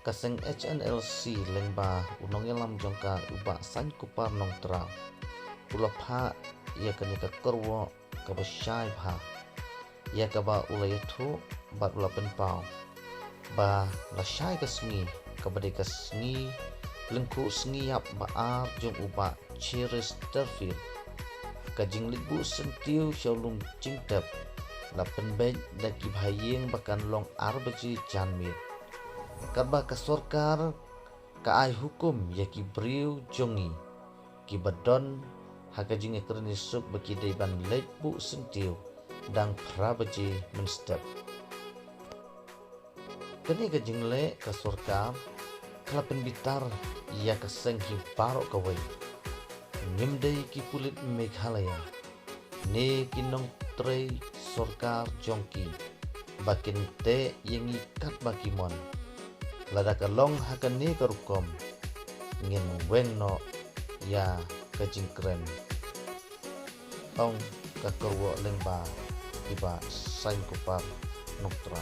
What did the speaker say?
kaseng HNLC lengba unong yalam jongka uba san kupar nong tra pula pha ia kani ka korwo ka ba shai pha ia ka ba ulai thu bat ula pen pau ba la shai ka sngi ka ba de ka sngi lengku sngi yap ba ar jong uba cheris terfil ka jinglik bu sentiu shalum jingtap la pen bej da ki bhayeng bakan long ar baji janmir Kaba ka sorkar ka ai hukum ya ki briu jongi ki badon haka jinge kerni suk baki deiban lebu sentiu dang prabaji menstep kani ka jingle ka sorkar kala penbitar ya ka senghi paro kawai ngimdei ki pulit Meghalaya ne kinong trei sorkar jongki bakin te yang ikat bakimon lada kalong hakan ni karukom ngin weng no ya kajingkren tong kakurwo lengba iba sain kupar noktra